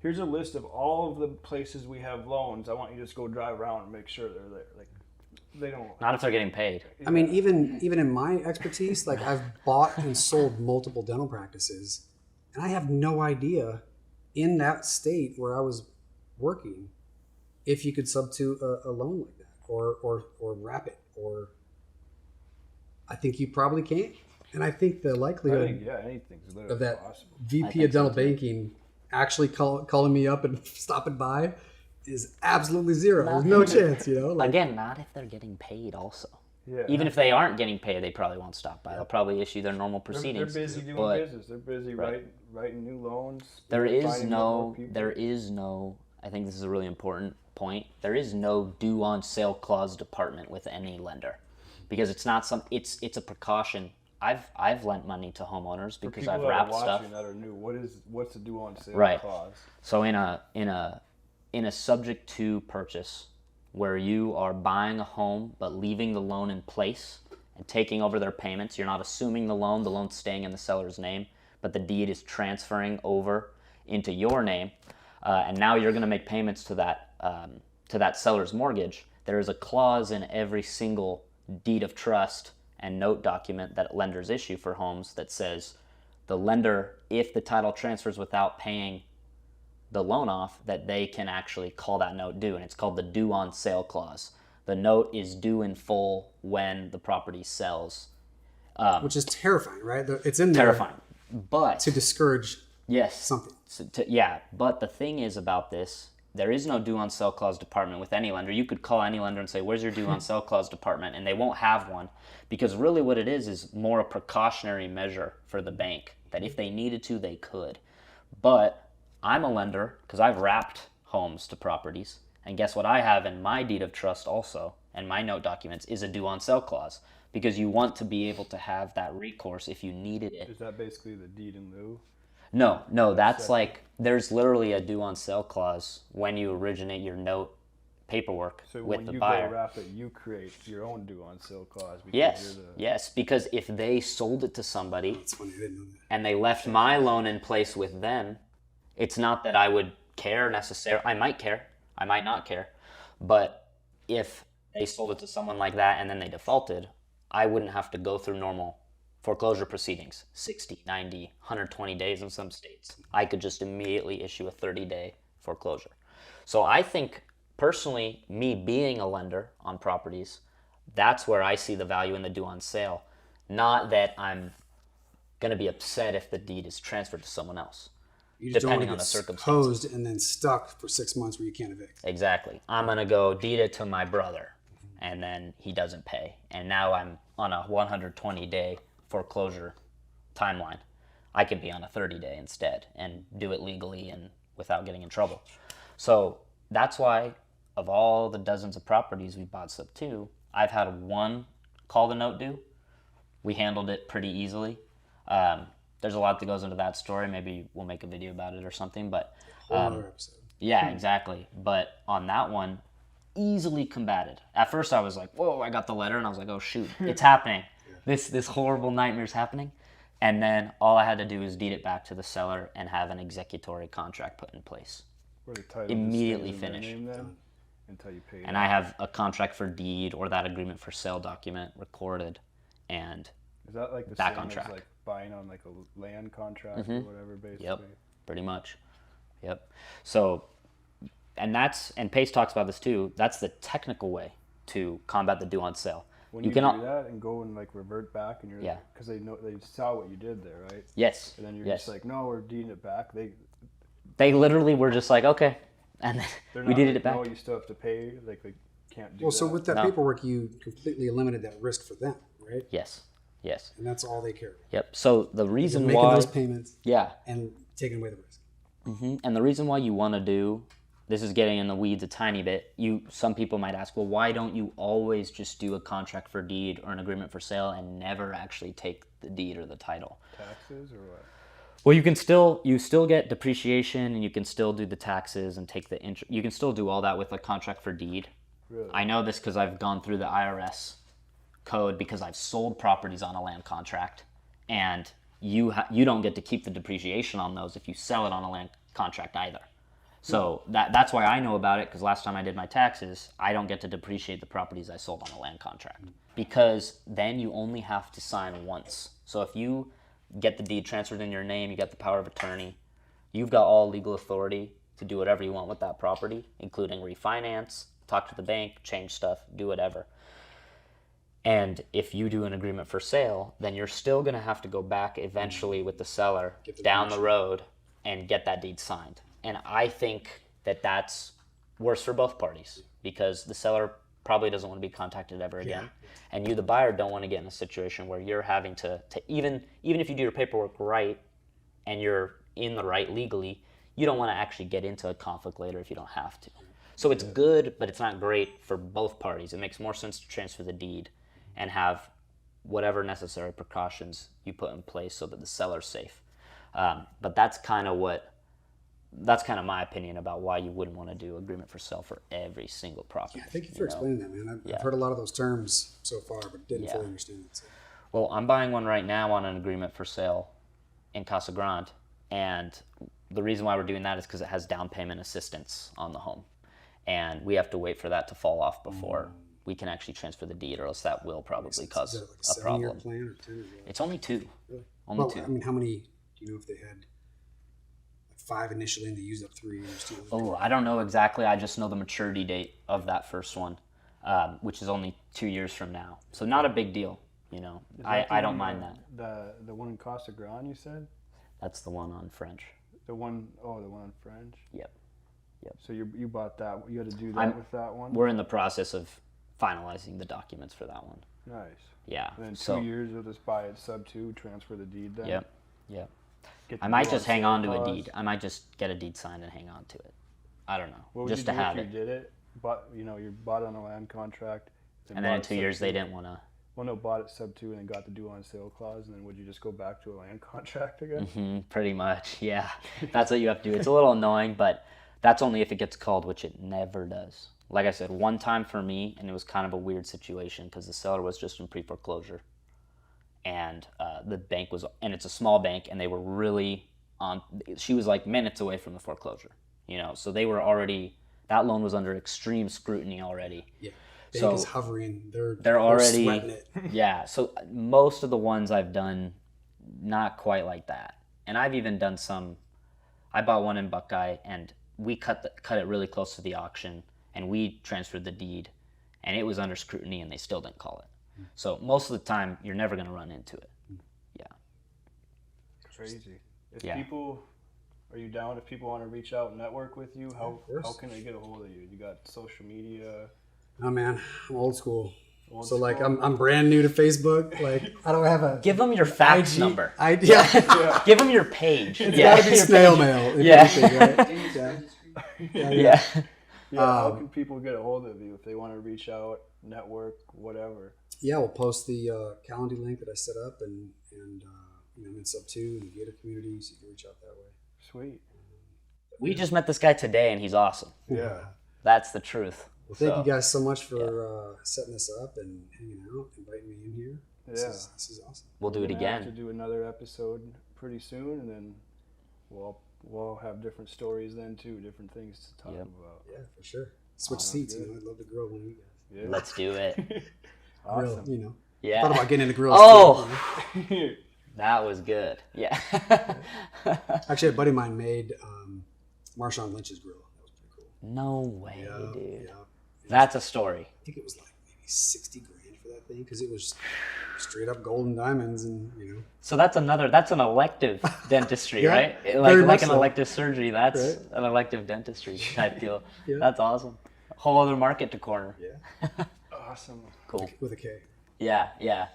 here's a list of all of the places we have loans. I want you to just go drive around and make sure they're there. Like, they don't. Not if they're getting paid. I mean, even in my expertise, like I've bought and sold multiple dental practices, and I have no idea in that state where I was working if you could sub to a loan like that or wrap it, or I think you probably can't. And I think the I likelihood think, yeah, anything's literally of that possible. I VP think of dental so, too. banking actually calling me up and stopping by is absolutely zero. There's no chance, Like, Again, not if they're getting paid. Also, Yeah. even if they aren't getting paid, they probably won't stop by. They'll probably issue their normal They're proceedings. busy doing but business. They're busy writing new loans. There is finding more no. people. There is no. I think this is a really important point. There is no due on sale clause department with any lender, because it's not some. It's a precaution. I've lent money to homeowners For because people I've that are wrapped stuff. watching that are new, what's the due on sale Right. clause? So in a subject to purchase, where you are buying a home but leaving the loan in place and taking over their payments, you're not assuming the loan's staying in the seller's name, but the deed is transferring over into your name, and now you're going to make payments to that seller's mortgage. There is a clause in every single deed of trust and note document that lenders issue for homes that says the lender, if the title transfers without paying the loan off, that they can actually call that note due, and it's called the due on sale clause. The note is due in full when the property sells. which is terrifying, right? It's in there Terrifying, but to discourage yes, something. yeah. But the thing is about this, there is no due on sale clause department with any lender. You could call any lender and say, "Where's your due on sale clause department?" and they won't have one, because really what it is more a precautionary measure for the bank that if they needed to, they could. But I'm a lender because I've wrapped homes to properties, and guess what I have in my deed of trust also, and my note documents, is a due on sale clause, because you want to be able to have that recourse if you needed it. Is that basically the deed in lieu? No, that's like, there's literally a due on sale clause when you originate your note paperwork So with when the you buyer. go wrap it, you create your own due on sale clause. Because Yes, you're the, yes, because if they sold it to somebody It's funny, I didn't know that. and they left my loan in place with them, it's not that I would care necessarily. I might care, I might not care, but if they sold it to someone like that and then they defaulted, I wouldn't have to go through normal foreclosure proceedings, 60, 90, 120 days in some states. I could just immediately issue a 30-day foreclosure. So I think, personally, me being a lender on properties, that's where I see the value in the due on sale. Not that I'm going to be upset if the deed is transferred to someone else. You just Depending don't on want the to get circumstances. hosed and then stuck for 6 months where you can't evict. Exactly. I'm going to go deed it to my brother, and then he doesn't pay. And now I'm on a 120-day foreclosure timeline. I could be on a 30-day instead and do it legally and without getting in trouble. So that's why, of all the dozens of properties we bought sub 2, I've had one call the note due. We handled it pretty easily. There's a lot that goes into that story. Maybe we'll make a video about it or something. But Another episode. yeah, exactly. But on that one, easily combated. At first I was like, whoa, I got the letter, and I was like, oh shoot, it's happening. This horrible nightmare's happening. And then all I had to do is deed it back to the seller and have an executory contract put in place. where the title Immediately just stays in their finish. name then, until you pay. And I have a contract for deed or that agreement for sale document recorded, and Is that like the back same on track. as like buying on like a land contract or whatever, basically? Yep, pretty much. Yep. So and Pace talks about this too. That's the technical way to combat the due on sale. When you do that and go and like revert back, and you're because they saw what you did there, right? Yes. And then you're just like, no, we're deeding it back. They literally were just like, okay, and then we deeded it back. No, you still have to pay. Like they can't do. Well, so with that paperwork, you completely eliminated that risk for them, right? Yes. Yes. And that's all they care about. Yep. So the reason making why those payments, and taking away the risk. And the reason why you want to do this is getting in the weeds a tiny bit. Some people might ask, well, why don't you always just do a contract for deed or an agreement for sale and never actually take the deed or the title? Taxes or what? Well, you still get depreciation, and you can still do the taxes and take the interest. You can still do all that with a contract for deed. Really? I know this because I've gone through the IRS code because I've sold properties on a land contract, and you don't get to keep the depreciation on those if you sell it on a land contract either. So that's why I know about it, because last time I did my taxes, I don't get to depreciate the properties I sold on a land contract, because then you only have to sign once. So if you get the deed transferred in your name, you got the power of attorney, you've got all legal authority to do whatever you want with that property, including refinance, talk to the bank, change stuff, do whatever. And if you do an agreement for sale, then you're still going to have to go back eventually with the seller down the road and get that deed signed. And I think that that's worse for both parties, because the seller probably doesn't want to be contacted ever again. And you, the buyer, don't want to get in a situation where you're having to even if you do your paperwork right and you're in the right legally, you don't want to actually get into a conflict later if you don't have to. So it's good, but it's not great for both parties. It makes more sense to transfer the deed and have whatever necessary precautions you put in place so that the seller's safe. But that's kind of my opinion about why you wouldn't want to do agreement for sale for every single property. Yeah, thank you for explaining that, man. I've heard a lot of those terms so far, but didn't fully understand it. So. Well, I'm buying one right now on an agreement for sale in Casa Grande, and the reason why we're doing that is because it has down payment assistance on the home, and we have to wait for that to fall off before we can actually transfer the deed, or else that will probably cause is that like a problem. 7-year plan or 10? It's only 2. Really? Only 2. I mean, how many, do you know if they had 5 initially and they used up 3 years too? Oh, I don't know exactly. I just know the maturity date of that first one, which is only 2 years from now. So not a big deal, you know. I don't mind that. The one in Casa Grande, you said? That's the one on French. The one on French? Yep. So you bought that. You had to do that with that one? We're in the process of finalizing the documents for that one. Nice. Yeah. And then 2 years, you'll just buy it sub 2, transfer the deed then? Yep. I might just hang on to a deed. I might just get a deed signed and hang on to it. I don't know. What would just you to do have if it. you did it? But you bought it on a land contract. And then in 2 years they didn't want to. Well, no, bought it sub 2 and then got the due on sale clause, and then would you just go back to a land contract again? Pretty much, yeah. That's what you have to do. It's a little annoying, but that's only if it gets called, which it never does. Like I said, one time for me, and it was kind of a weird situation because the seller was just in pre-foreclosure, and the bank was, and it's a small bank, and they were really on. She was like minutes away from the foreclosure, you know. So they were already. That loan was under extreme scrutiny already. Yeah. Bank is hovering. They're already sweating it. Yeah. So most of the ones I've done, not quite like that, and I've even done some. I bought one in Buckeye, and we cut it really close to the auction, and we transferred the deed, and it was under scrutiny, and they still didn't call it. So most of the time, you're never going to run into it. Yeah. Crazy. Are you down if people want to reach out and network with you? How can they get a hold of you? You got social media? Oh man, I'm old school. Like I'm brand new to Facebook. Like I don't have a. Give them your fax number. Yeah. Give them your page. It's got to be snail mail. Yeah. Anything, right? Yeah. How can people get a hold of you if they want to reach out, network, whatever? Yeah, we'll post the Calendly link that I set up, and I'm in sub 2 in the Gator community, so you can reach out that way. Sweet. We just met this guy today, and he's awesome. Yeah. That's the truth. Well, thank you guys so much for setting this up and hanging out, inviting me in here. This is awesome. We'll do it again. Have to do another episode pretty soon, and then we'll have different stories then too, different things to talk about. Yeah, for sure. Switch seats. I'd love to grill one of you guys. Yeah. Let's do it. Awesome. Grill, Yeah. Thought about getting into grills. Too, that was good. Yeah. Actually, a buddy of mine made Marshawn Lynch's grill. That was pretty cool. No way, Yeah, dude. yeah. That's a story. I think it was like maybe 60 grand for that thing because it was straight up gold and diamonds, and So that's an elective dentistry, Yeah, right? very Like much an so. elective surgery. That's Right. an elective dentistry type deal. Yeah. That's awesome. A whole other market to corner. Yeah, Awesome. Cool. with a K. Yeah, yeah.